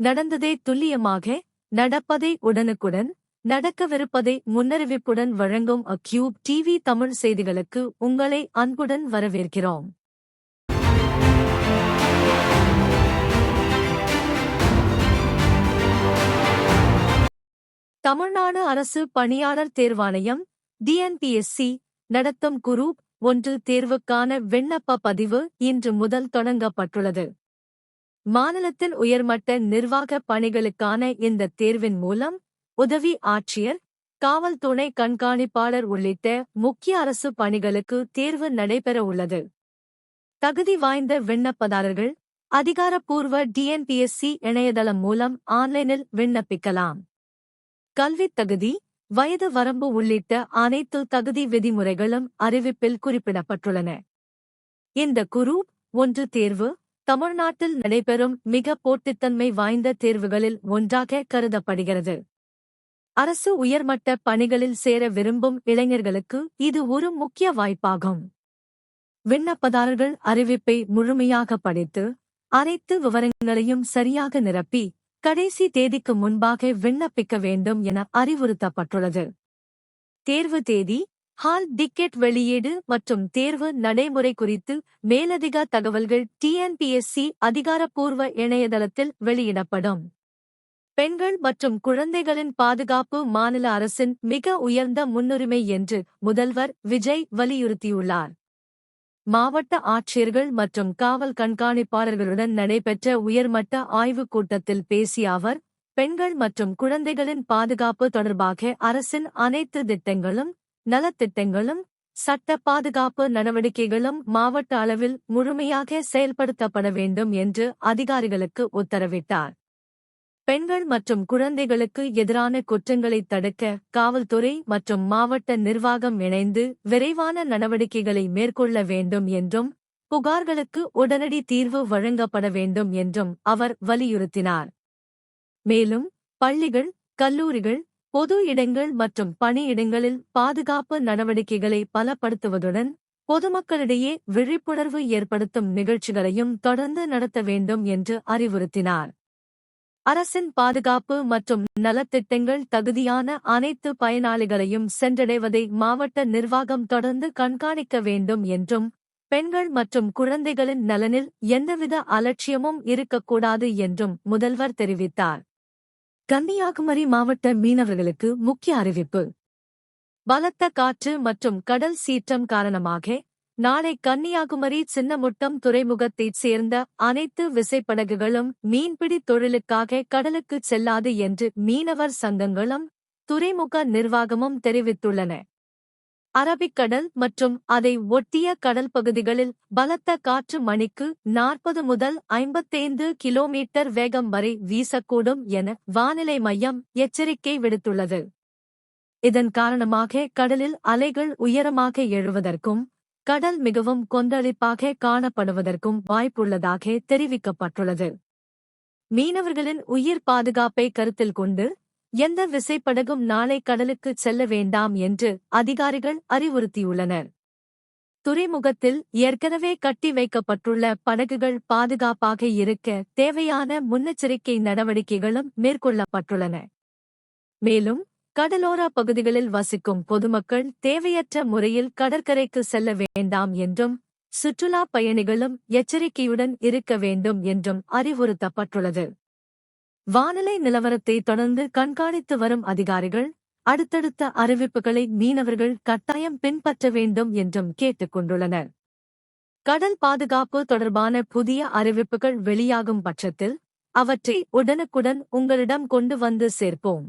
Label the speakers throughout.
Speaker 1: நடந்ததை துல்லியமாக, நடப்பதை உடனுக்குடன், நடக்கவிருப்பதை முன்னறிவிப்புடன் வழங்கும் அக்யூப் டிவி தமிழ் செய்திகளுக்கு உங்களை அன்புடன் வரவேற்கிறோம். தமிழ்நாடு அரசு பணியாளர் தேர்வாணையம் டிஎன்பிஎஸ்சி நடத்தும் குரூப் 1 தேர்வுக்கான விண்ணப்ப பதிவு இன்று முதல் தொடங்கப்பட்டுள்ளது. மாநிலத்தின் உயர்மட்ட நிர்வாக பணிகளுக்கான இந்த தேர்வின் மூலம் உதவி ஆட்சியர், காவல் துணை கண்காணிப்பாளர் உள்ளிட்ட முக்கிய அரசு பணிகளுக்கு தேர்வு நடைபெற உள்ளது. தகுதி வாய்ந்த விண்ணப்பதாரர்கள் அதிகாரப்பூர்வ டிஎன்பிஎஸ்சி இணையதளம் மூலம் ஆன்லைனில் விண்ணப்பிக்கலாம். கல்வித் தகுதி, வயது வரம்பு உள்ளிட்ட அனைத்து தகுதி விதிமுறைகளும் அறிவிப்பில் குறிப்பிடப்பட்டுள்ளன. இந்த குரூப் 1 தேர்வு தமிழ்நாட்டில் நடைபெறும் மிக போட்டித்தன்மை வாய்ந்த தேர்வுகளில் ஒன்றாக கருதப்படுகிறது. அரசு உயர்மட்ட பணிகளில் சேர விரும்பும் இளைஞர்களுக்கு இது ஒரு முக்கிய வாய்ப்பாகும். விண்ணப்பதாரர்கள் அறிவிப்பை முழுமையாக படித்து, அனைத்து விவரங்களையும் சரியாக நிரப்பி, கடைசி தேதிக்கு முன்பாக விண்ணப்பிக்க வேண்டும் என அறிவுறுத்தப்பட்டுள்ளது. தேர்வு தேதி, ஹால் டிக்கெட் வெளியீடு மற்றும் தேர்வு நடைமுறை குறித்து மேலதிக தகவல்கள் டிஎன்பிஎஸ்சி அதிகாரப்பூர்வ இணையதளத்தில் வெளியிடப்படும். பெண்கள் மற்றும் குழந்தைகளின் பாதுகாப்பு மாநில அரசின் மிக உயர்ந்த முன்னுரிமை என்று முதல்வர் விஜய் வலியுறுத்தியுள்ளார். மாவட்ட ஆட்சியர்கள் மற்றும் காவல் கண்காணிப்பாளர்களுடன் நடைபெற்ற உயர்மட்ட ஆய்வுக் கூட்டத்தில் பேசிய அவர், பெண்கள் மற்றும் குழந்தைகளின் பாதுகாப்பு தொடர்பாக அரசின் அனைத்து திட்டங்களும், நலத்திட்டங்களும், சட்ட பாதுகாப்பு நடவடிக்கைகளும் மாவட்ட அளவில் முழுமையாக செயல்படுத்தப்பட வேண்டும் என்று அதிகாரிகளுக்கு உத்தரவிட்டார். பெண்கள் மற்றும் குழந்தைகளுக்கு எதிரான குற்றங்களைத் தடுக்க காவல்துறை மற்றும் மாவட்ட நிர்வாகம் இணைந்து விரைவான நடவடிக்கைகளை மேற்கொள்ள வேண்டும் என்றும், புகார்களுக்கு உடனடி தீர்வு வழங்கப்பட வேண்டும் என்றும் அவர் வலியுறுத்தினார். மேலும், பள்ளிகள், கல்லூரிகள், பொது இடங்கள் மற்றும் பணியிடங்களில் பாதுகாப்பு நடவடிக்கைகளை பலப்படுத்துவதுடன், பொதுமக்களிடையே விழிப்புணர்வு ஏற்படுத்தும் நிகழ்ச்சிகளையும் தொடர்ந்து நடத்த வேண்டும் என்று அறிவுறுத்தினார். அரசின் பாதுகாப்பு மற்றும் நலத்திட்டங்கள் தகுதியான அனைத்து பயனாளிகளையும் சென்றடைவதை மாவட்ட நிர்வாகம் தொடர்ந்து கண்காணிக்க வேண்டும் என்றும், பெண்கள் மற்றும் குழந்தைகளின் நலனில் எந்தவித அலட்சியமும் இருக்கக்கூடாது என்றும் முதல்வர் தெரிவித்தார். கன்னியாகுமரி மாவட்ட மீனவர்களுக்கு முக்கிய அறிவிப்பு. பலத்த காற்று மற்றும் கடல் சீற்றம் காரணமாக நாளை கன்னியாகுமரி சின்னமுட்டம் துறைமுகத்தைச் சேர்ந்த அனைத்து விசைப்படகுகளும் மீன்பிடி தொழிலுக்காக கடலுக்குச் செல்லாது என்று மீனவர் சங்கங்களும் துறைமுக நிர்வாகமும் தெரிவித்துள்ளன. அரபிக்கடல் மற்றும் அதை ஒட்டிய கடல் பகுதிகளில் பலத்த காற்று மணிக்கு 40 முதல் 55 கிலோமீட்டர் வேகம் வரை வீசக்கூடும் என வானிலை மையம் எச்சரிக்கை விடுத்துள்ளது. இதன் காரணமாக கடலில் அலைகள் உயரமாக எழுவதற்கும், கடல் மிகவும் கொந்தளிப்பாக காணப்படுவதற்கும் வாய்ப்புள்ளதாக தெரிவிக்கப்பட்டுள்ளது. மீனவர்களின் உயிர் பாதுகாப்பை கருத்தில் கொண்டு எந்த விசைப்படகும் நாளை கடலுக்குச் செல்ல வேண்டாம் என்று அதிகாரிகள் அறிவுறுத்தியுள்ளனர். துறைமுகத்தில் ஏற்கனவே கட்டி வைக்கப்பட்டுள்ள படகுகள் பாதுகாப்பாக இருக்க தேவையான முன்னெச்சரிக்கை நடவடிக்கைகளும் மேற்கொள்ளப்பட்டுள்ளன. மேலும், கடலோர பகுதிகளில் வசிக்கும் பொதுமக்கள் தேவையற்ற முறையில் கடற்கரைக்கு செல்ல வேண்டாம் என்றும், சுற்றுலா பயணிகளும் எச்சரிக்கையுடன் இருக்க வேண்டும் என்றும் அறிவுறுத்தப்பட்டுள்ளது. வானிலை நிலவரத்தை தொடர்ந்து கண்காணித்து வரும் அதிகாரிகள் அடுத்தடுத்த அறிவிப்புகளை மீனவர்கள் கட்டாயம் பின்பற்ற வேண்டும் என்றும் கேட்டுக் கொண்டுள்ளனர். கடல் பாதுகாப்பு தொடர்பான புதிய அறிவிப்புகள் வெளியாகும் பட்சத்தில் அவற்றை உடனுக்குடன் உங்களிடம் கொண்டு வந்து சேர்ப்போம்.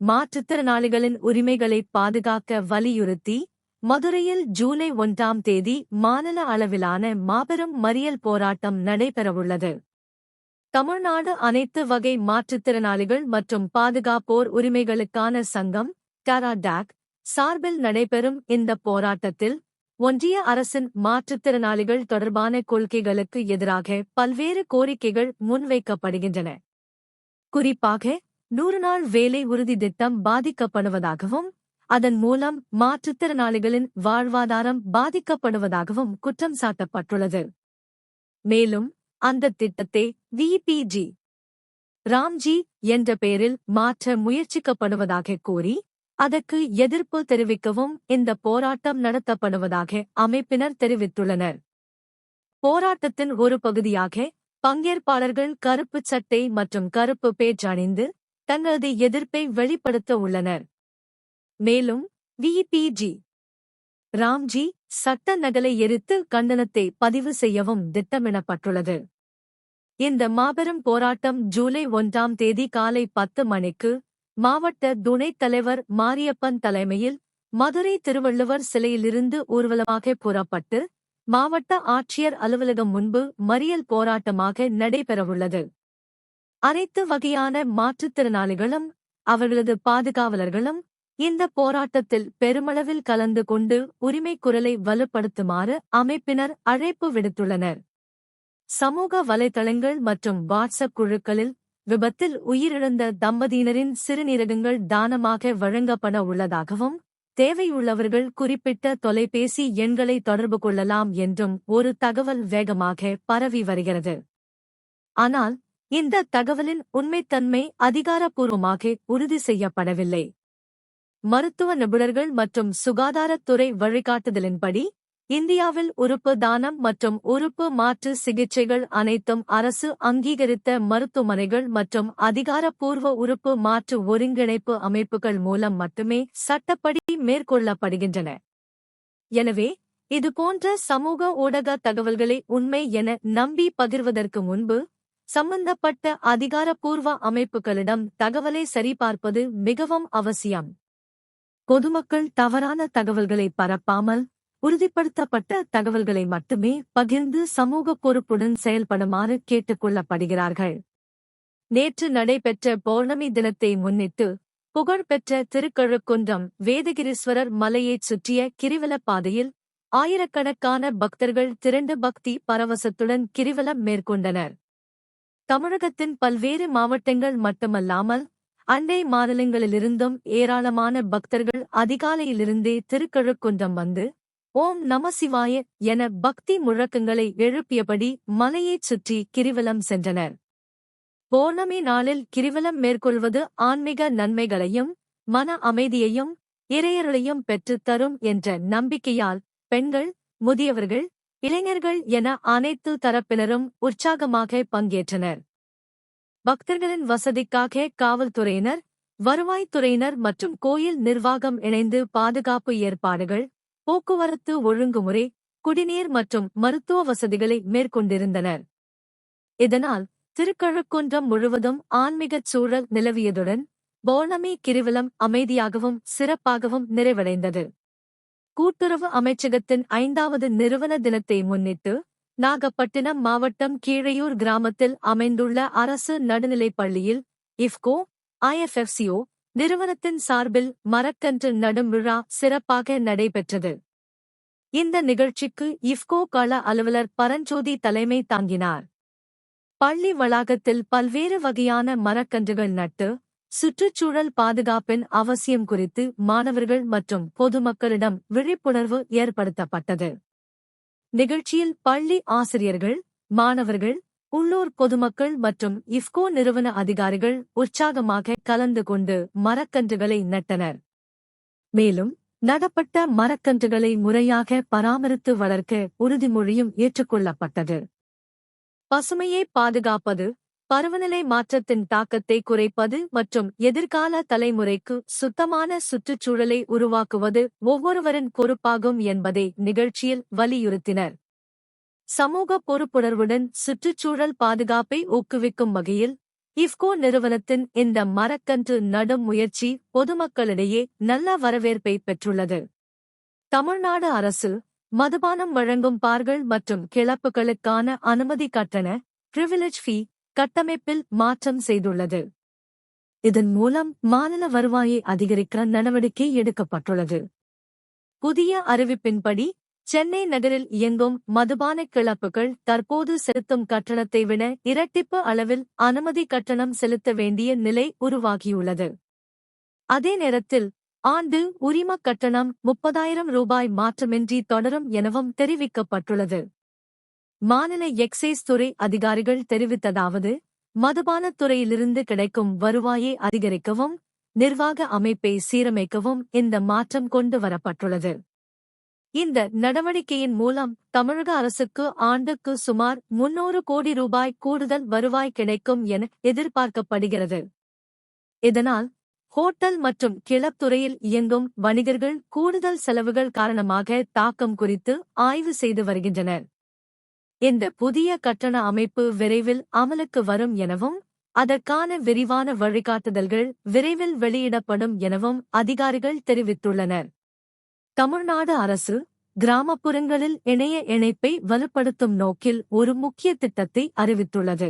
Speaker 1: மாற்றுத்திறனாளிகளின் உரிமைகளை பாதுகாக்க வலியுறுத்தி மதுரையில் ஜூலை 1ஆம் தேதி மாநில அளவிலான மாபெரும் மறியல் போராட்டம் நடைபெறவுள்ளது. தமிழ்நாடு அனைத்து வகை மாற்றுத்திறனாளிகள் மற்றும் பாதுகாப்போர் உரிமைகளுக்கான சங்கம் டாராடாக் சார்பில் நடைபெறும் இந்த போராட்டத்தில் ஒன்றிய அரசின் மாற்றுத்திறனாளிகள் தொடர்பான கொள்கைகளுக்கு எதிராக பல்வேறு கோரிக்கைகள் முன்வைக்கப்படுகின்றன. குறிப்பாக 100 நாள் வேலை உறுதி திட்டம் பாதிக்கப்படுவதாகவும், அதன் மூலம் மாற்றுத்திறனாளிகளின் வாழ்வாதாரம் பாதிக்கப்படுவதாகவும் குற்றம் சாட்டப்பட்டுள்ளது. மேலும் அந்த திட்டத்தை விபிஜி ராம்ஜி என்ற பெயரில் மாற்ற முயற்சிக்கப்படுவதாக கூறி அதற்கு எதிர்ப்பு தெரிவிக்கவும் இந்த போராட்டம் நடத்தப்படுவதாக அமைப்பினர் தெரிவித்துள்ளனர். போராட்டத்தின் ஒரு பகுதியாக பங்கேற்பாளர்கள் கருப்பு சட்டை மற்றும் கருப்பு பேட்ஜ் அணிந்து தங்களது எதிர்ப்பை வெளிப்படுத்த உள்ளனர். மேலும் விபிஜி ராம்ஜி சட்ட நகலை எரித்து கண்டனத்தை பதிவு செய்யவும் திட்டமிடப்பட்டுள்ளது. இந்த மாபெரும் போராட்டம் ஜூலை 1ஆம் தேதி காலை 10 மணிக்கு மாவட்ட துணைத் தலைவர் மாரியப்பன் தலைமையில் மதுரை திருவள்ளுவர் சிலையிலிருந்து ஊர்வலமாக புறப்பட்டு மாவட்ட ஆட்சியர் அலுவலகம் முன்பு மறியல் போராட்டமாக நடைபெறவுள்ளது. அனைத்து வகையான மாற்றுத்திறனாளிகளும் அவர்களது பாதுகாவலர்களும் இந்த போராட்டத்தில் பெருமளவில் கலந்து கொண்டு உரிமை குரலை வலுப்படுத்துமாறு அமைப்பினர் அழைப்பு விடுத்துள்ளனர். சமூக வலைதளங்கள் மற்றும் வாட்ஸ்அப் குழுக்களில் விபத்தில் உயிரிழந்த தம்பதியினரின் சிறுநீரகங்கள் தானமாக வழங்கப்பட உள்ளதாகவும் தேவையுள்ளவர்கள் குறிப்பிட்ட தொலைபேசி எண்களை தொடர்பு கொள்ளலாம் என்றும் ஒரு தகவல் வேகமாக பரவி வருகிறது. ஆனால் இந்த தகவலின் உண்மைத்தன்மை அதிகாரப்பூர்வமாக உறுதி செய்யப்படவில்லை. மருத்துவ நிபுணர்கள் மற்றும் சுகாதாரத்துறை வழிகாட்டுதலின்படி இந்தியாவில் உறுப்பு தானம் மற்றும் உறுப்பு மாற்று சிகிச்சைகள் அனைத்தும் அரசு அங்கீகரித்த மருத்துவமனைகள் மற்றும் அதிகாரப்பூர்வ உறுப்பு மாற்று ஒருங்கிணைப்பு அமைப்புகள் மூலம் மட்டுமே சட்டப்படி மேற்கொள்ளப்படுகின்றன. எனவே இதுபோன்ற சமூக ஊடக தகவல்களை உண்மை என நம்பி பகிர்வதற்கு முன்பு சம்பந்தப்பட்ட அதிகாரப்பூர்வ அமைப்புகளிடம் தகவலை சரிபார்ப்பது மிகவும் அவசியம். பொதுமக்கள் தவறான தகவல்களை பரப்பாமல் உறுதிப்படுத்தப்பட்ட தகவல்களை மட்டுமே பகிர்ந்து சமூக பொறுப்புடன் செயல்படுமாறு கேட்டுக் கொள்ளப்படுகிறார்கள். நேற்று நடைபெற்ற பௌர்ணமி தினத்தை முன்னிட்டு புகழ்பெற்ற திருக்கழுக்குன்றம் வேதகிரீஸ்வரர் மலையைச் சுற்றிய கிரிவல பாதையில் ஆயிரக்கணக்கான பக்தர்கள் திரண்டு பக்தி பரவசத்துடன் கிரிவலம் மேற்கொண்டனர். தமிழகத்தின் பல்வேறு மாவட்டங்கள் மட்டுமல்லாமல் அண்டை மாநிலங்களிலிருந்தும் ஏராளமான பக்தர்கள் அதிகாலையிலிருந்தே திருக்கழுக்குன்றம் வந்து ஓம் நம சிவாய என பக்தி முழக்கங்களை எழுப்பியபடி மலையைச் சுற்றி கிரிவலம் சென்றனர். பௌர்ணமி நாளில் கிரிவலம் மேற்கொள்வது ஆன்மீக நன்மைகளையும் மன அமைதியையும் இறையருளையும் பெற்றுத் தரும் என்ற நம்பிக்கையால் பெண்கள், முதியவர்கள், இளைஞர்கள் என அனைத்து தரப்பினரும் உற்சாகமாக பங்கேற்றனர். பக்தர்களின் வசதிக்காக காவல்துறையினர், வருவாய்த்துறையினர் மற்றும் கோயில் நிர்வாகம் இணைந்து பாதுகாப்பு ஏற்பாடுகள், போக்குவரத்து ஒழுங்குமுறை, குடிநீர் மற்றும் மருத்துவ வசதிகளை மேற்கொண்டிருந்தனர். இதனால் திருக்கழுக்குன்றம் முழுவதும் ஆன்மீகச் சூழல் நிலவியதுடன் பௌர்ணமி கிரிவலம் அமைதியாகவும் சிறப்பாகவும் நிறைவடைந்தது. கூட்டுறவு அமைச்சகத்தின் 5வது நிறுவன தினத்தை முன்னிட்டு நாகப்பட்டினம் மாவட்டம் கீழையூர் கிராமத்தில் அமைந்துள்ள அரசு நடுநிலைப் பள்ளியில் இஃப்கோ, IFFCO நிறுவனத்தின் சார்பில் மரக்கன்று நடும் விழா சிறப்பாக நடைபெற்றது. இந்த நிகழ்ச்சிக்கு இஃப்கோ கள அலுவலர் பரஞ்சோதி தலைமை தாங்கினார். பள்ளி வளாகத்தில் பல்வேறு வகையான மரக்கன்றுகள் நட்டு சுற்றுச்சூழல் பாதுகாப்பின் அவசியம் குறித்து மாணவர்கள் மற்றும் பொதுமக்களிடம் விழிப்புணர்வு ஏற்படுத்தப்பட்டது. நிகழ்ச்சியில் பள்ளி ஆசிரியர்கள், மாணவர்கள், உள்ளூர் பொதுமக்கள் மற்றும் இஃப்கோ நிறுவன அதிகாரிகள் உற்சாகமாக கலந்து கொண்டு மரக்கன்றுகளை நட்டனர். மேலும் நடப்பட்ட மரக்கன்றுகளை முறையாக பராமரித்து வளர்க்க உறுதிமொழியும் ஏற்றுக்கொள்ளப்பட்டது. பசுமையை பாதுகாப்பது, பருவநிலை மாற்றத்தின் தாக்கத்தை குறைப்பது மற்றும் எதிர்கால தலைமுறைக்கு சுத்தமான சுற்றுச்சூழலை உருவாக்குவது ஒவ்வொருவரின் பொறுப்பாகும் என்பதை நிகழ்ச்சியில் வலியுறுத்தினர். சமூக பொறுப்புணர்வுடன் சுற்றுச்சூழல் பாதுகாப்பை ஊக்குவிக்கும் வகையில் இஃப்கோ நிறுவனத்தின் இந்த மரக்கன்று நடும் முயற்சி பொதுமக்களிடையே நல்ல வரவேற்பை பெற்றுள்ளது. தமிழ்நாடு அரசு மதுபானம் வழங்கும் பார்கள் மற்றும் கிளப்புகளுக்கான அனுமதி கட்டண பிரிவிலேஜ் ஃபீ கட்டமைப்பில் மாற்றம் செய்துள்ளது. இதன் மூலம் மாநில வருவாயை அதிகரிக்க நடவடிக்கை எடுக்கப்பட்டுள்ளது. புதிய அறிவிப்பின்படி சென்னை நகரில் இயங்கும் மதுபான கிளப்புகள் தற்போது செலுத்தும் கட்டணத்தை விட இரட்டிப்பு அளவில் அனுமதி கட்டணம் செலுத்த வேண்டிய நிலை உருவாகியுள்ளது. அதே நேரத்தில் ஆண்டு உரிமக் கட்டணம் 30,000 ரூபாய் மாற்றமின்றி தொடரும் எனவும் தெரிவிக்கப்பட்டுள்ளது. மாநில எக்சைஸ் துறை அதிகாரிகள் தெரிவித்ததாவது, மதுபானத் துறையிலிருந்து கிடைக்கும் வருவாயை அதிகரிக்கவும் நிர்வாக அமைப்பை சீரமைக்கவும் இந்த மாற்றம் கொண்டு வரப்பட்டுள்ளது. இந்த நடவடிக்கையின் மூலம் தமிழக அரசுக்கு ஆண்டுக்கு சுமார் 300 கோடி ரூபாய் கூடுதல் வருவாய் கிடைக்கும் என எதிர்பார்க்கப்படுகிறது. இதனால் ஹோட்டல் மற்றும் கிளப் துறையில் இயங்கும் வணிகர்கள் கூடுதல் செலவுகள் காரணமாக தாக்கம் குறித்து ஆய்வு செய்து வருகின்றனர். இந்த புதிய கட்டண அமைப்பு விரைவில் அமலுக்கு வரும் எனவும் அதற்கான விரிவான வழிகாட்டுதல்கள் விரைவில் வெளியிடப்படும் எனவும் அதிகாரிகள் தெரிவித்துள்ளனர். தமிழ்நாடு அரசு கிராமப்புறங்களில் இணைய இணைப்பை வலுப்படுத்தும் நோக்கில் ஒரு முக்கிய திட்டத்தை அறிவித்துள்ளது.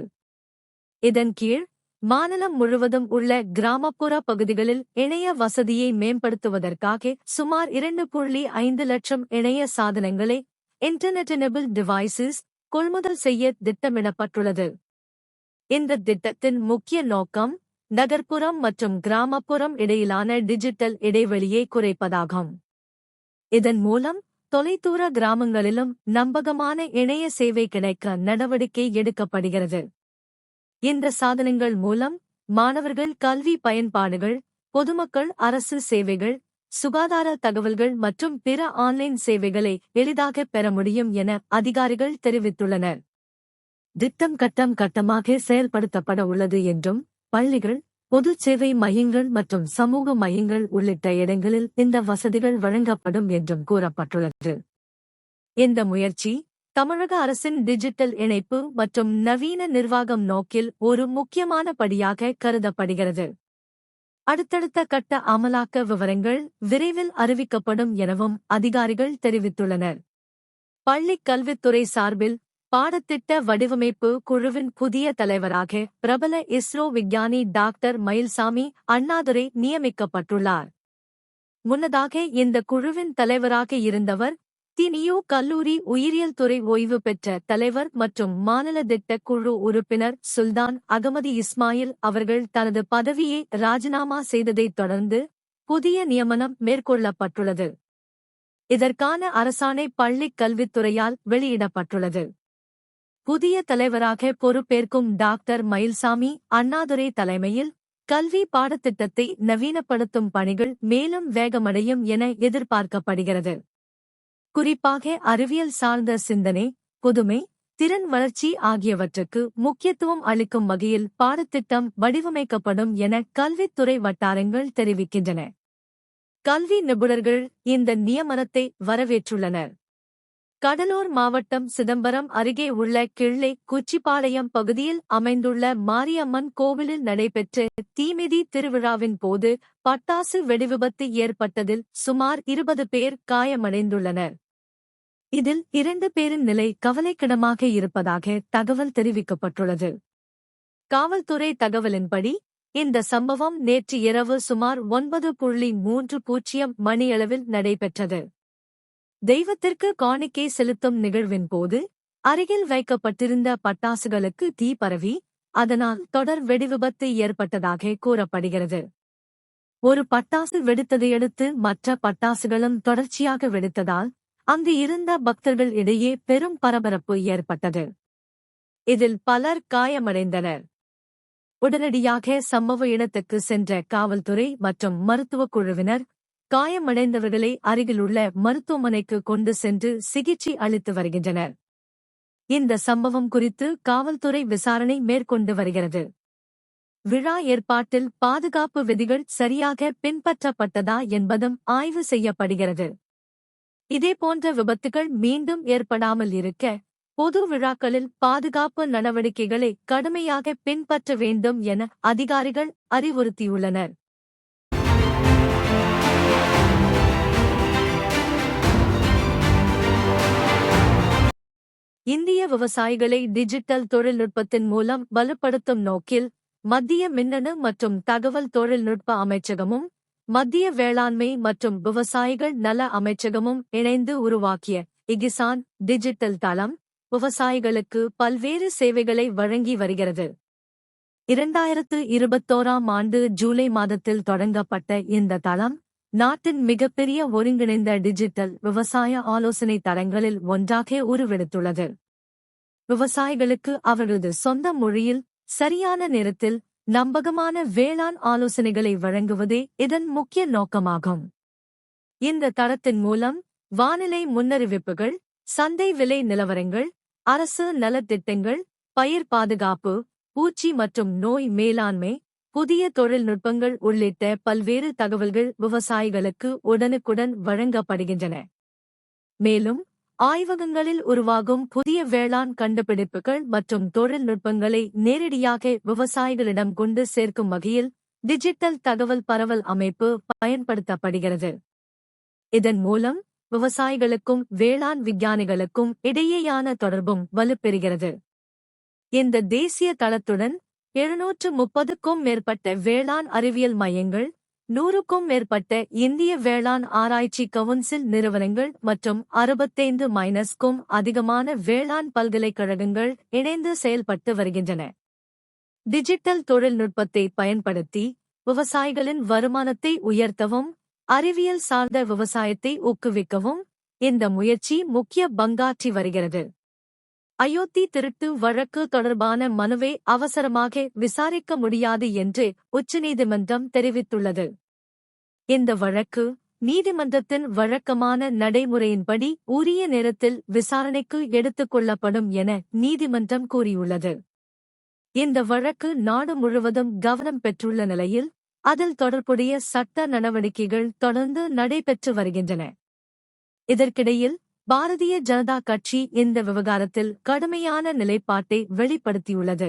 Speaker 1: இதன் கீழ் மாநிலம் முழுவதும் உள்ள கிராமப்புற பகுதிகளில் இணைய வசதியை மேம்படுத்துவதற்காக சுமார் 2.5 லட்சம் இணைய சாதனங்களை இன்டர்நெட்-எனேபிள் டிவைசஸ் கொள்முதல் செய்ய திட்டமிடப்பட்டுள்ளது. இந்த திட்டத்தின் முக்கிய நோக்கம் நகர்ப்புறம் மற்றும் கிராமப்புறம் இடையிலான டிஜிட்டல் இடைவெளியை குறைப்பதாகும். இதன் மூலம் தொலைதூர கிராமங்களிலும் நம்பகமான இணைய சேவை கிடைக்க நடவடிக்கை எடுக்கப்படுகிறது. இந்த சாதனங்கள் மூலம் மாணவர்கள் கல்வி பயன்பாடுகள், பொதுமக்கள் அரசு சேவைகள், சுகாதார தகவல்கள் மற்றும் பிற ஆன்லைன் சேவைகளை எளிதாக பெற முடியும் என அதிகாரிகள் தெரிவித்துள்ளனர். திட்டம் கட்டம் கட்டமாக செயல்படுத்தப்பட உள்ளது என்றும் பள்ளிகள், பொது சேவை மையங்கள் மற்றும் சமூக மையங்கள் உள்ளிட்ட இடங்களில் இந்த வசதிகள் வழங்கப்படும் என்றும் கூறப்பட்டுள்ளது. இந்த முயற்சி தமிழக அரசின் டிஜிட்டல் இணைப்பு மற்றும் நவீன நிர்வாகம் நோக்கில் ஒரு முக்கியமான படியாக கருதப்படுகிறது. அடுத்தடுத்த கட்ட அமலாக்க விவரங்கள் விரைவில் அறிவிக்கப்படும் எனவும் அதிகாரிகள் தெரிவித்துள்ளனர். பள்ளிக் கல்வித்துறை சார்பில் பாடத்திட்ட வடிவமைப்பு குழுவின் புதிய தலைவராக பிரபல இஸ்ரோ விஞ்ஞானி டாக்டர் மயில்சாமி அண்ணாதுரை நியமிக்கப்பட்டுள்ளார். முன்னதாக இந்த குழுவின் தலைவராக இருந்தவர் தி.நியூ கல்லூரி உயிரியல் துறை ஓய்வு பெற்ற தலைவர் மற்றும் மாநில திட்டக் குழு உறுப்பினர் சுல்தான் அகமது இஸ்மாயில் அவர்கள் தனது பதவியை ராஜினாமா செய்ததைத் தொடர்ந்து புதிய நியமனம் மேற்கொள்ளப்பட்டுள்ளது. இதற்கான அரசாணை பள்ளிக் கல்வித்துறையால் வெளியிடப்பட்டுள்ளது. புதிய தலைவராக பொறுப்பேற்கும் டாக்டர் மயில்சாமி அண்ணாதுரை தலைமையில் கல்வி பாடத்திட்டத்தை நவீனப்படுத்தும் பணிகள் மேலும் வேகமடையும் என எதிர்பார்க்கப்படுகிறது. குறிப்பாக அறிவியல் சார்ந்த சிந்தனை, புதுமை, திறன் வளர்ச்சி ஆகியவற்றுக்கு முக்கியத்துவம் அளிக்கும் வகையில் பாடத்திட்டம் வடிவமைக்கப்படும் என கல்வித்துறை வட்டாரங்கள் தெரிவிக்கின்றன. கல்வி நிபுணர்கள் இந்த நியமனத்தை வரவேற்றுள்ளனர். கடலூர் மாவட்டம் சிதம்பரம் அருகே உள்ள கிள்ளை குச்சிப்பாளையம் பகுதியில் அமைந்துள்ள மாரியம்மன் கோவிலில் நடைபெற்ற தீமிதி திருவிழாவின் போது பட்டாசு வெடிவிபத்து ஏற்பட்டதில் சுமார் 20 பேர் காயமடைந்துள்ளனர். இதில் 2 பேரின் நிலை கவலைக்கிடமாக இருப்பதாக தகவல் தெரிவிக்கப்பட்டுள்ளது. காவல்துறை தகவலின்படி இந்த சம்பவம் நேற்று இரவு சுமார் 9:30 மணியளவில் நடைபெற்றது. தெய்வத்திற்கு காணிக்கை செலுத்தும் நிகழ்வின் போது அருகில் வைக்கப்பட்டிருந்த பட்டாசுகளுக்கு தீ பரவி அதனால் தொடர் வெடிவிபத்து ஏற்பட்டதாக கூறப்படுகிறது. ஒரு பட்டாசு வெடித்ததையடுத்து மற்ற பட்டாசுகளும் தொடர்ச்சியாக வெடித்ததால் அங்கு இருந்த பக்தர்கள் இடையே பெரும் பரபரப்பு ஏற்பட்டது. இதில் பலர் காயமடைந்தனர். உடனடியாக சம்பவ இடத்துக்கு சென்ற காவல்துறை மற்றும் மருத்துவக் குழுவினர் காயமடைந்தவர்களை அருகிலுள்ள மருத்துவமனைக்கு கொண்டு சென்று சிகிச்சை அளித்து வருகின்றனர். இந்த சம்பவம் குறித்து காவல்துறை விசாரணை மேற்கொண்டு வருகிறது. விழா ஏற்பாட்டில் பாதுகாப்பு விதிகள் சரியாக பின்பற்றப்பட்டதா என்பதும் ஆய்வு செய்யப்படுகிறது. இதேபோன்ற விபத்துகள் மீண்டும் ஏற்படாமல் இருக்க பொது விழாக்களில் பாதுகாப்பு நடவடிக்கைகளை கடுமையாக பின்பற்ற வேண்டும் என அதிகாரிகள் அறிவுறுத்தியுள்ளனர். இந்திய விவசாயிகளை டிஜிட்டல் தொழில்நுட்பத்தின் மூலம் வலுப்படுத்தும் நோக்கில் மத்திய மின்னணு மற்றும் தகவல் தொழில்நுட்ப அமைச்சகமும் மத்திய வேளாண்மை மற்றும் விவசாயிகள் நல அமைச்சகமும் இணைந்து உருவாக்கிய இகிசான் டிஜிட்டல் தளம் விவசாயிகளுக்கு பல்வேறு சேவைகளை வழங்கி வருகிறது. 2021ஆம் ஆண்டு ஜூலை மாதத்தில் தொடங்கப்பட்ட இந்த தளம் நாட்டின் மிகப்பெரிய ஒருங்கிணைந்த டிஜிட்டல் விவசாய ஆலோசனை தளங்களில் ஒன்றாக உருவெடுத்துள்ளது. விவசாயிகளுக்கு அவர்களது சொந்த மொழியில் சரியான நேரத்தில் நம்பகமான வேளாண் ஆலோசனைகளை வழங்குவதே இதன் முக்கிய நோக்கமாகும். இந்த தளத்தின் மூலம் வானிலை முன்னறிவிப்புகள், சந்தை விலை நிலவரங்கள், அரசு நலத்திட்டங்கள், பயிர் பாதுகாப்பு, பூச்சி மற்றும் நோய் மேலாண்மை, புதிய தொழில்நுட்பங்கள் உள்ளிட்ட பல்வேறு தகவல்கள் விவசாயிகளுக்கு உடனுக்குடன் வழங்கப்படுகின்றன. மேலும் ஆய்வகங்களில் உருவாகும் புதிய வேளாண் கண்டுபிடிப்புகள் மற்றும் தொழில்நுட்பங்களை நேரடியாக விவசாயிகளிடம் கொண்டு சேர்க்கும் வகையில் டிஜிட்டல் தகவல் பரவல் அமைப்பு பயன்படுத்தப்படுகிறது. இதன் மூலம் விவசாயிகளுக்கும் வேளாண் விஞ்ஞானிகளுக்கும் இடையேயான தொடர்பும் வலுப்பெறுகிறது. இந்த தேசிய தளத்துடன் 730க்கும் மேற்பட்ட வேளாண் அறிவியல் மையங்கள், 100க்கும் மேற்பட்ட இந்திய வேளாண் ஆராய்ச்சி கவுன்சில் நிறுவனங்கள் மற்றும் 65க்கும் அதிகமான வேளாண் பல்கலைக்கழகங்கள் இணைந்து செயல்பட்டு வருகின்றன. டிஜிட்டல் தொழில்நுட்பத்தை பயன்படுத்தி விவசாயிகளின் வருமானத்தை உயர்த்தவும், அறிவியல் சார்ந்த விவசாயத்தை ஊக்குவிக்கவும் இந்த முயற்சி முக்கிய பங்காற்றி வருகிறது. அயோத்தி திருட்டு வழக்கு தொடர்பான மனுவை அவசரமாக விசாரிக்க முடியாது என்று உச்சநீதிமன்றம் தெரிவித்துள்ளது. இந்த வழக்கு நீதிமன்றத்தின் வழக்கமான நடைமுறையின்படி உரிய நேரத்தில் விசாரணைக்கு எடுத்துக் கொள்ளப்படும் என நீதிமன்றம் கூறியுள்ளது. இந்த வழக்கு நாடு முழுவதும் கவனம் பெற்றுள்ள நிலையில் அதில் தொடர்புடைய சட்ட நடவடிக்கைகள் தொடர்ந்து நடைபெற்று வருகின்றன. இதற்கிடையில் பாரதிய ஜனதா கட்சி இந்த விவகாரத்தில் கடுமையான நிலைப்பாட்டை வெளிப்படுத்தியுள்ளது.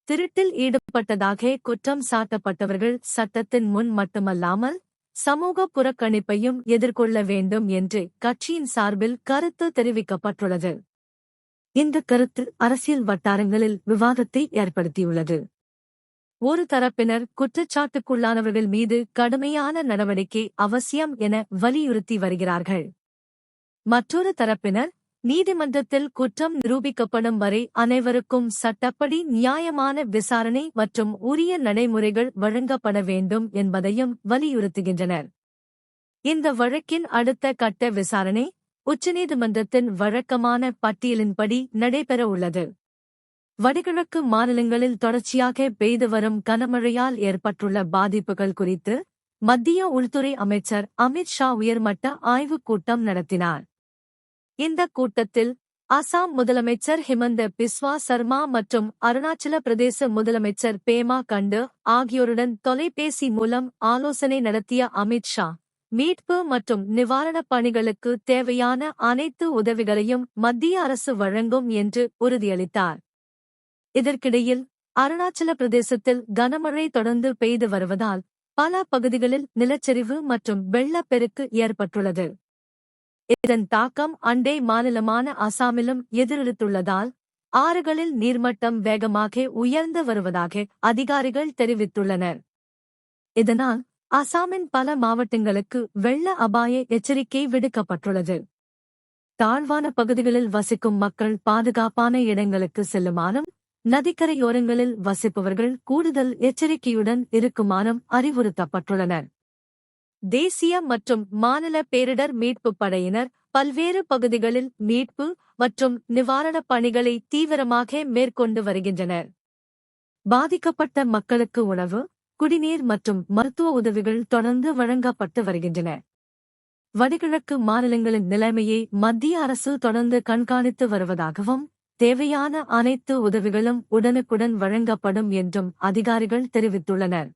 Speaker 1: திருட்டில் ஈடுபட்டதாக குற்றம் சாட்டப்பட்டவர்கள் சட்டத்தின் முன் மட்டுமல்லாமல் சமூக புறக்கணிப்பையும் எதிர்கொள்ள வேண்டும் என்று கட்சியின் சார்பில் கருத்து தெரிவிக்கப்பட்டுள்ளது. இந்த கருத்து அரசியல் வட்டாரங்களில் விவாதத்தை ஏற்படுத்தியுள்ளது. ஒரு தரப்பினர் குற்றச்சாட்டுக்குள்ளானவர்கள் மீது கடுமையான நடவடிக்கை அவசியம் என வலியுறுத்தி வருகிறார்கள். மற்றொரு தரப்பினர் நீதிமன்றத்தில் குற்றம் நிரூபிக்கப்படும் வரை அனைவருக்கும் சட்டப்படி நியாயமான விசாரணை மற்றும் உரிய நடைமுறைகள் வழங்கப்பட வேண்டும் என்பதையும் வலியுறுத்துகின்றனர். இந்த வழக்கின் அடுத்த கட்ட விசாரணை உச்சநீதிமன்றத்தின் வழக்கமான பட்டியலின்படி நடைபெற உள்ளது. வடகிழக்கு மாநிலங்களில் தொடர்ச்சியாக பெய்து வரும் கனமழையால் ஏற்பட்டுள்ள பாதிப்புகள் குறித்து மத்திய உள்துறை அமைச்சர் அமித் ஷா உயர்மட்ட ஆய்வுக் கூட்டம் நடத்தினார். இந்த கூட்டத்தில் அசாம் முதலமைச்சர் ஹிமந்த பிஸ்வா சர்மா மற்றும் அருணாச்சல பிரதேச முதலமைச்சர் பேமா கண்டு ஆகியோருடன் தொலைபேசி மூலம் ஆலோசனை நடத்திய அமித் ஷா, மீட்பு மற்றும் நிவாரணப் பணிகளுக்கு தேவையான அனைத்து உதவிகளையும் மத்திய அரசு வழங்கும் என்று உறுதியளித்தார். இதற்கிடையில் அருணாச்சல பிரதேசத்தில் கனமழை தொடர்ந்து பெய்து வருவதால் பல பகுதிகளில் நிலச்சரிவு மற்றும் வெள்ளப்பெருக்கு ஏற்பட்டுள்ளது. இதன் தாக்கம் அண்டை மாநிலமான அசாமிலும் எதிரொலித்துள்ளதால் ஆறுகளில் நீர்மட்டம் வேகமாக உயர்ந்து வருவதாக அதிகாரிகள் தெரிவித்துள்ளனர். இதனால் அசாமின் பல மாவட்டங்களுக்கு வெள்ள அபாய எச்சரிக்கை விடுக்கப்பட்டுள்ளது. தாழ்வான பகுதிகளில் வசிக்கும் மக்கள் பாதுகாப்பான இடங்களுக்கு செல்லுமாறும், நதிக்கரையோரங்களில் வசிப்பவர்கள் கூடுதல் எச்சரிக்கையுடன் இருக்குமாறும் அறிவுறுத்தப்பட்டுள்ளனர். தேசிய மற்றும் மாநில பேரிடர் மீட்புப் படையினர் பல்வேறு பகுதிகளில் மீட்பு மற்றும் நிவாரணப் பணிகளை தீவிரமாக மேற்கொண்டு வருகின்றனர். பாதிக்கப்பட்ட மக்களுக்கு உணவு, குடிநீர் மற்றும் மருத்துவ உதவிகள் தொடர்ந்து வழங்கப்பட்டு வருகின்றன. வடகிழக்கு மாநிலங்களின் நிலைமையை மத்திய அரசு தொடர்ந்து கண்காணித்து வருவதாகவும், தேவையான அனைத்து உதவிகளும் உடனுக்குடன் வழங்கப்படும் என்றும் அதிகாரிகள் தெரிவித்துள்ளனர்.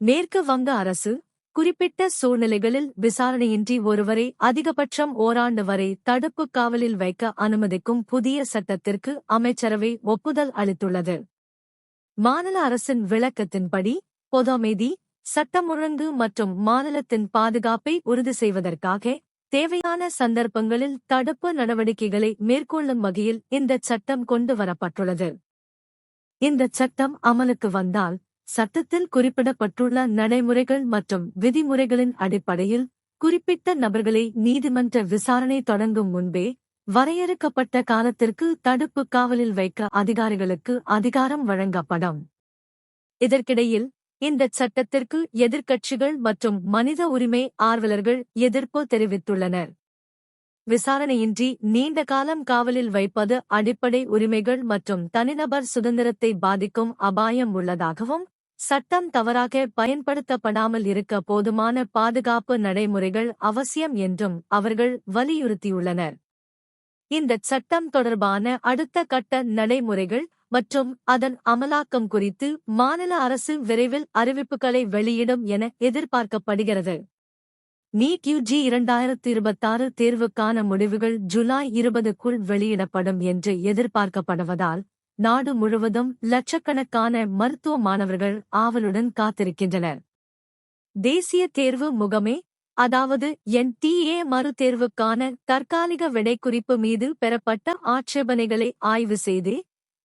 Speaker 1: மேற்கு வங்க அரசு குறிப்பிட்ட சூழ்நிலைகளில் விசாரணையின்றி ஒருவரை அதிகபட்சம் ஓராண்டு வரை தடுப்புக் காவலில் வைக்க அனுமதிக்கும் புதிய சட்டத்திற்கு அமைச்சரவை ஒப்புதல் அளித்துள்ளது. மாநில அரசின் விளக்கத்தின்படி பொது அமைதி, சட்டம் ஒழுங்கு மற்றும் மாநிலத்தின் பாதுகாப்பை உறுதி செய்வதற்காக தேவையான சந்தர்ப்பங்களில் தடுப்பு நடவடிக்கைகளை மேற்கொள்ளும் வகையில் இந்தச் சட்டம் கொண்டு வரப்பட்டுள்ளது. இந்தச் சட்டம் அமலுக்கு வந்தால் சட்டத்தில் குறிப்பிடப்பட்டுள்ள நடைமுறைகள் மற்றும் விதிமுறைகளின் அடிப்படையில் குறிப்பிட்ட நபர்களை நீதிமன்ற விசாரணை தொடங்கும் முன்பே வரையறுக்கப்பட்ட காலத்திற்கு தடுப்புக் காவலில் வைக்க அதிகாரிகளுக்கு அதிகாரம் வழங்கப்படும். இதற்கிடையில் இந்தச் சட்டத்திற்கு எதிர்க்கட்சிகள் மற்றும் மனித உரிமை ஆர்வலர்கள் எதிர்ப்பு தெரிவித்துள்ளனர். விசாரணையின்றி நீண்ட காலம் காவலில் வைப்பது அடிப்படை உரிமைகள் மற்றும் தனிநபர் சுதந்திரத்தை பாதிக்கும் அபாயம் உள்ளதாகவும், சட்டம் தவறாக பயன்படுத்தப்படாமல் இருக்க போதுமான பாதுகாப்பு நடைமுறைகள் அவசியம் என்றும் அவர்கள் வலியுறுத்தியுள்ளனர். இந்தச் சட்டம் தொடர்பான அடுத்த கட்ட நடைமுறைகள் மற்றும் அதன் அமலாக்கம் குறித்து மாநில அரசு விரைவில் அறிவிப்புகளை வெளியிடும் என எதிர்பார்க்கப்படுகிறது. நீட் யுஜி 2026 தேர்வுக்கான முடிவுகள் ஜூலை 20க்குள் வெளியிடப்படும் என்று எதிர்பார்க்கப்படுவதால் நாடு முழுவதும் லட்சக்கணக்கான மருத்துவ மாணவர்கள் ஆவலுடன் காத்திருக்கின்றனர். தேசிய தேர்வு முகமை, அதாவது NTA மறுதேர்வுக்கான தற்காலிக விடைக்குறிப்பு மீது பெறப்பட்ட ஆட்சேபனைகளை ஆய்வு செய்து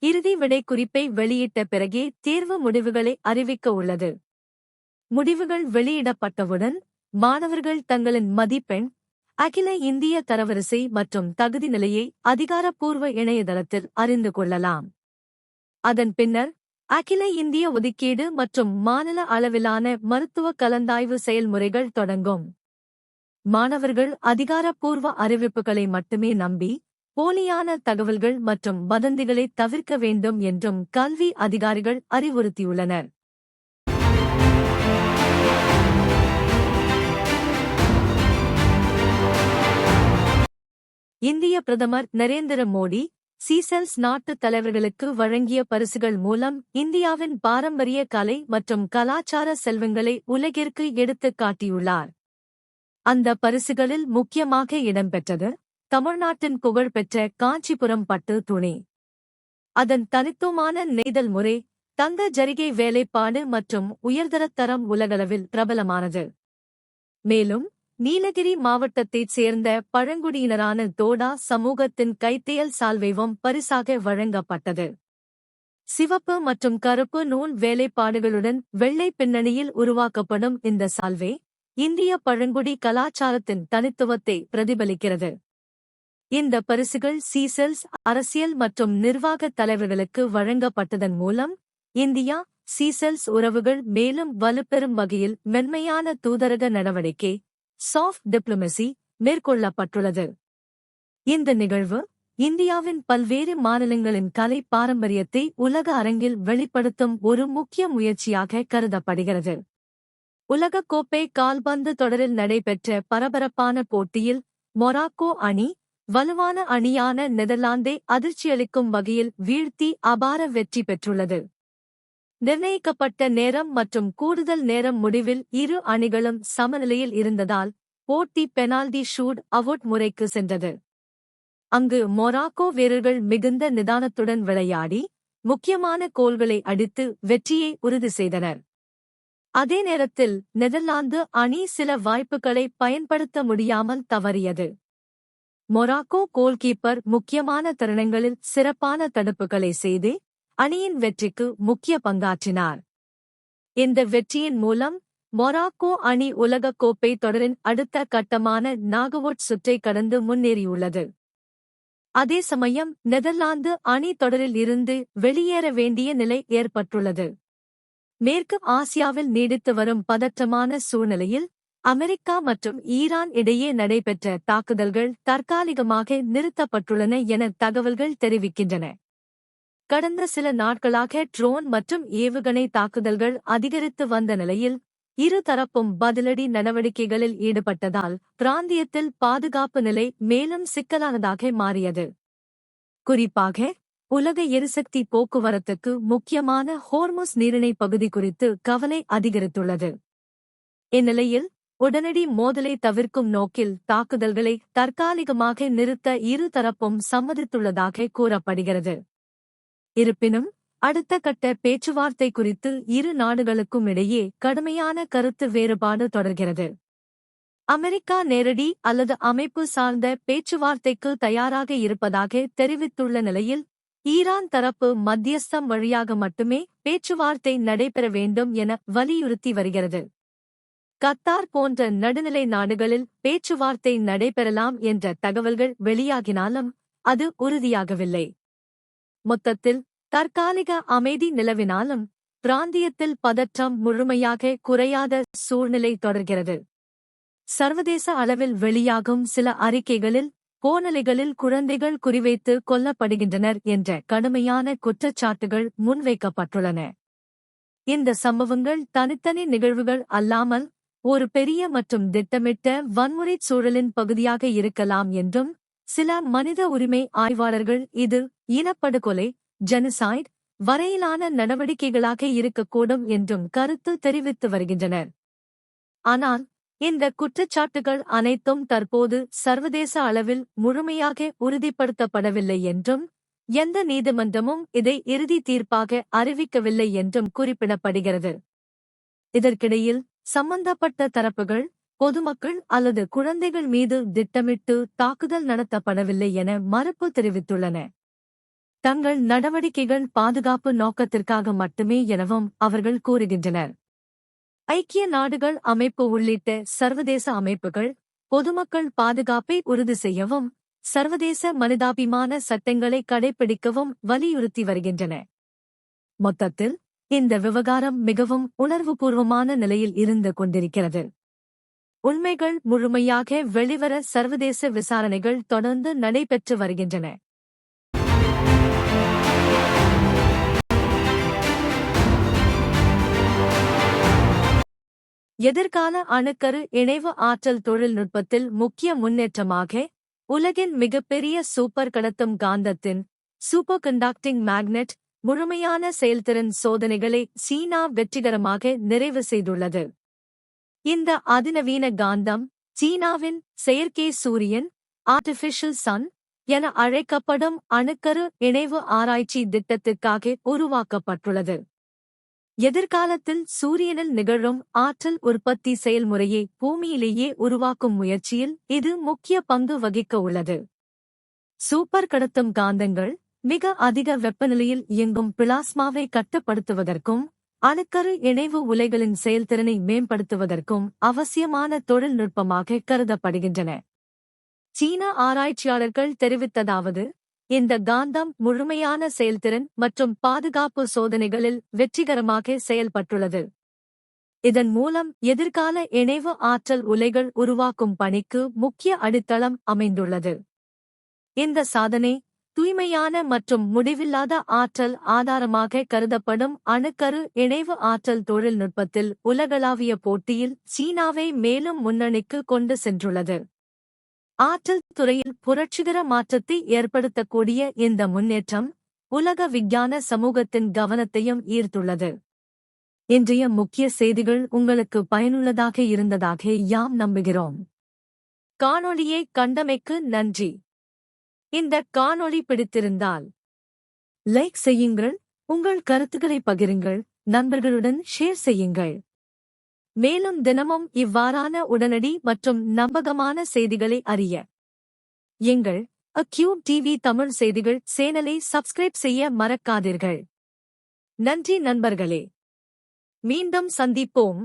Speaker 1: இறுதி விடைக்குறிப்பை வெளியிட்ட பிறகே தேர்வு முடிவுகளை அறிவிக்க உள்ளது. முடிவுகள் வெளியிடப்பட்டவுடன் மாணவர்கள் தங்களின் மதிப்பெண், அகில இந்திய தரவரிசை மற்றும் தகுதி நிலையை அதிகாரப்பூர்வ இணையதளத்தில் அறிந்து கொள்ளலாம். அதன் பின்னர் அகில இந்திய ஒதுக்கீடு மற்றும் மாநில அளவிலான மருத்துவ கலந்தாய்வு செயல்முறைகள் தொடங்கும். மாணவர்கள் அதிகாரப்பூர்வ அறிவிப்புகளை மட்டுமே நம்பி போலியான தகவல்கள் மற்றும் வதந்திகளை தவிர்க்க வேண்டும் என்றும் கல்வி அதிகாரிகள் அறிவுறுத்தியுள்ளனர். இந்திய பிரதமர் நரேந்திர மோடி சீசெல்ஸ் நாட்டு தலைவர்களுக்கு வழங்கிய பரிசுகள் மூலம் இந்தியாவின் பாரம்பரிய கலை மற்றும் கலாச்சார செல்வங்களை உலகிற்கு எடுத்துக் காட்டியுள்ளார். அந்த பரிசுகளில் முக்கியமாக இடம்பெற்றது தமிழ்நாட்டின் புகழ்பெற்ற காஞ்சிபுரம் பட்டு துணி. அதன் தனித்துவமான நெய்தல் முறை, தங்க ஜரிகை வேலைப்பாடு மற்றும் உயர்தரத்தரம் உலகளவில் பிரபலமானது. மேலும் நீலகிரி மாவட்டத்தைச் சேர்ந்த பழங்குடியினரான தோடா சமூகத்தின் கைத்தையல் சால்வைவும் பரிசாக வழங்கப்பட்டது. சிவப்பு மற்றும் கருப்பு நூல் வேலைப்பாடுகளுடன் வெள்ளை பின்னணியில் உருவாக்கப்படும் இந்த சால்வை இந்திய பழங்குடி கலாச்சாரத்தின் தனித்துவத்தை பிரதிபலிக்கிறது. இந்த பரிசுகள் சீசெல்ஸ் அரசியல் மற்றும் நிர்வாகத் தலைவர்களுக்கு வழங்கப்பட்டதன் மூலம் இந்தியா சீசெல்ஸ் உறவுகள் மேலும் வலுப்பெறும் வகையில் மென்மையான தூதரக நடவடிக்கை சாஃப்ட் டிப்ளமசி மேற்கொள்ளப்பட்டுள்ளது. இந்த நிகழ்வு இந்தியாவின் பல்வேறு மாநிலங்களின் கலை பாரம்பரியத்தை உலக அரங்கில் வெளிப்படுத்தும் ஒரு முக்கிய முயற்சியாக கருதப்படுகிறது. உலகக்கோப்பை கால்பந்து தொடரில் நடைபெற்ற பரபரப்பான போட்டியில் மொராக்கோ அணி வலுவான அணியான நெதர்லாந்தை அதிர்ச்சியளிக்கும் வகையில் வீழ்த்தி அபார வெற்றி பெற்றுள்ளது. நிர்ணயிக்கப்பட்ட நேரம் மற்றும் கூடுதல் நேரம் முடிவில் இரு அணிகளும் சமநிலையில் இருந்ததால் போட்டி பெனால்டி ஷூட் அவுட் முறைக்கு சென்றது. அங்கு மொராக்கோ வீரர்கள் மிகுந்த நிதானத்துடன் விளையாடி முக்கியமான கோல்களை அடித்து வெற்றியை உறுதி செய்தனர். அதே நேரத்தில் நெதர்லாந்து அணி சில வாய்ப்புகளை பயன்படுத்த முடியாமல் தவறியது. மொராக்கோ கோல்கீப்பர் முக்கியமான தருணங்களில் சிறப்பான தடுப்புகளை செய்து அணியின் வெற்றிக்கு முக்கிய பங்காற்றினார். இந்த வெற்றியின் மூலம் மொராக்கோ அணி உலகக் கோப்பை தொடரின் அடுத்த கட்டமான நாக்அவுட் சுற்றை கடந்து முன்னேறியுள்ளது. அதே சமயம் நெதர்லாந்து அணி தொடரில் இருந்து வெளியேற வேண்டிய நிலை ஏற்பட்டுள்ளது. மேற்கு ஆசியாவில் நீடித்து வரும் பதற்றமான சூழ்நிலையில் அமெரிக்கா மற்றும் ஈரான் இடையே நடைபெற்ற தாக்குதல்கள் தற்காலிகமாக நிறுத்தப்பட்டுள்ளன என தகவல்கள் தெரிவிக்கின்றன. கடந்த சில நாட்களாக ட்ரோன் மற்றும் ஏவுகணை தாக்குதல்கள் அதிகரித்து வந்த நிலையில் இரு தரப்பும் பதிலடி நடவடிக்கைகளில் ஈடுபட்டதால் பிராந்தியத்தில் பாதுகாப்பு நிலை மேலும் சிக்கலானதாக மாறியது. குறிப்பாக உலக எரிசக்தி போக்குவரத்துக்கு முக்கியமான ஹோர்முஸ் நீரிணை பகுதி குறித்து கவலை அதிகரித்துள்ளது. இந்நிலையில் உடனடி மோதலை தவிர்க்கும் நோக்கில் தாக்குதல்களை தற்காலிகமாக நிறுத்த இரு தரப்பும் சம்மதித்துள்ளதாக கூறப்படுகிறது. இருப்பினும் அடுத்த கட்ட பேச்சுவார்த்தை குறித்து இரு நாடுகளுக்கும் இடையே கடுமையான கருத்து வேறுபாடு தொடர்கிறது. அமெரிக்கா நேரடி அல்லது அமைப்பு சார்ந்த பேச்சுவார்த்தைக்கு தயாராக இருப்பதாக தெரிவித்துள்ள நிலையில் ஈரான் தரப்பு மத்தியஸ்தம் வழியாக மட்டுமே பேச்சுவார்த்தை நடைபெற வேண்டும் என வலியுறுத்தி வருகிறது. கத்தார் போன்ற நடுநிலை நாடுகளில் பேச்சுவார்த்தை நடைபெறலாம் என்ற தகவல்கள் வெளியாகினாலும் அது உறுதியாகவில்லை. மொத்தத்தில் தற்காலிக அமைதி நிலவினாலும் பிராந்தியத்தில் பதற்றம் முழுமையாக குறையாத சூழ்நிலை தொடர்கிறது. சர்வதேச அளவில் வெளியாகும் சில அறிக்கைகளில் கோணலிகளில் குழந்தைகள் குறிவைத்து கொல்லப்படுகின்றனர் என்ற கடுமையான குற்றச்சாட்டுகள் முன்வைக்கப்பட்டுள்ளன. இந்த சம்பவங்கள் தனித்தனி நிகழ்வுகள் அல்லாமல் ஒரு பெரிய மற்றும் திட்டமிட்ட வன்முறைச் சூழலின் பகுதியாக இருக்கலாம் என்றும் சில மனித உரிமை ஆய்வாளர்கள் இது இனப்படுகொலை ஜெனோசைட் வரையிலான நடவடிக்கைகளாக இருக்கக்கூடும் என்றும் கருத்து தெரிவித்து வருகின்றனர். ஆனால் இந்த குற்றச்சாட்டுகள் அனைத்தும் தற்போது சர்வதேச அளவில் முழுமையாக உறுதிப்படுத்தப்படவில்லை என்றும் எந்த நீதிமன்றமும் இதை இறுதி தீர்ப்பாக அறிவிக்கவில்லை என்றும் குறிப்பிடப்படுகிறது. இதற்கிடையில் சம்பந்தப்பட்ட தரப்புகள் பொதுமக்கள் அல்லது குழந்தைகள் மீது திட்டமிட்டு தாக்குதல் நடத்தப்படவில்லை என மறுப்பு தெரிவித்துள்ளன. தங்கள் நடவடிக்கைகள் பாதுகாப்பு நோக்கத்திற்காக மட்டுமே எனவும் அவர்கள் கூறுகின்றனர். ஐக்கிய நாடுகள் அமைப்பு உள்ளிட்ட சர்வதேச அமைப்புகள் பொதுமக்கள் பாதுகாப்பை உறுதி செய்யவும் சர்வதேச மனிதாபிமான சட்டங்களை கடைபிடிக்கவும் வலியுறுத்தி வருகின்றன. மொத்தத்தில் இந்த விவகாரம் மிகவும் உணர்வுபூர்வமான நிலையில் இருந்து கொண்டிருக்கிறது. உண்மைகள் முழுமையாக வெளிவர சர்வதேச விசாரணைகள் தொடர்ந்து நடைபெற்று வருகின்றன. எதிர்கால அணுக்கரு இணைவு ஆற்றல் தொழில்நுட்பத்தில் முக்கிய முன்னேற்றமாக உலகின் மிகப்பெரிய சூப்பர் கடத்தும் காந்தத்தின் சூப்பர் கண்டக்டிங் மேக்னெட் முழுமையான செயல்திறன் சோதனைகளை சீனா வெற்றிகரமாக நிறைவு செய்துள்ளது. இந்த அதிநவீன காந்தம் சீனாவின் செயற்கை சூரியன் ஆர்டிஃபிஷியல் சன் என அழைக்கப்படும் அணுக்கரு இணைவு ஆராய்ச்சி திட்டத்திற்காக உருவாக்கப்பட்டுள்ளது. எதிர்காலத்தில் சூரியனில் நிகழும் ஆற்றல் உற்பத்தி செயல்முறையை பூமியிலேயே உருவாக்கும் முயற்சியில் இது முக்கிய பங்கு வகிக்க உள்ளது. சூப்பர் கடத்தும் காந்தங்கள் மிக அதிக வெப்பநிலையில் இயங்கும் பிளாஸ்மாவை கட்டுப்படுத்துவதற்கும் அணுக்கரு இணைவு உலைகளின் செயல்திறனை மேம்படுத்துவதற்கும் அவசியமான தொழில்நுட்பமாக கருதப்படுகின்றன. சீன ஆராய்ச்சியாளர்கள் தெரிவித்ததாவது, இந்த காந்தம் முழுமையான செயல்திறன் மற்றும் பாதுகாப்பு சோதனைகளில் வெற்றிகரமாக செயல்பட்டுள்ளது. இதன் மூலம் எதிர்கால இணைவு ஆற்றல் உலைகள் உருவாக்கும் பணிக்கு முக்கிய அடித்தளம் அமைந்துள்ளது. இந்த சாதனை தூய்மையான மற்றும் முடிவில்லாத ஆற்றல் ஆதாரமாக கருதப்படும் அணுக்கரு இணைவு ஆற்றல் தொழில்நுட்பத்தில் உலகளாவிய போட்டியில் சீனாவை மேலும் முன்னணிக்கு கொண்டு சென்றுள்ளது. ஆற்றல் துறையில் புரட்சிகர மாற்றத்தை ஏற்படுத்தக்கூடிய இந்த முன்னேற்றம் உலக விஞ்ஞான சமூகத்தின் கவனத்தையும் ஈர்த்துள்ளது. இன்றைய முக்கிய செய்திகள் உங்களுக்கு பயனுள்ளதாக இருந்ததாக யாம் நம்புகிறோம். காணொளியை கண்டமைக்கு நன்றி. இந்த காணொளி பிடித்திருந்தால் லைக் செய்யுங்கள், உங்கள் கருத்துக்களை பகிருங்கள், நண்பர்களுடன் ஷேர் செய்யுங்கள். மேலும் தினமும் இவ்வாறான உடனடி மற்றும் நம்பகமான செய்திகளை அறிய எங்கள் அக்யூப் டிவி தமிழ் செய்திகள் சேனலை சப்ஸ்கிரைப் செய்ய மறக்காதீர்கள். நன்றி நண்பர்களே. மீண்டும் சந்திப்போம்.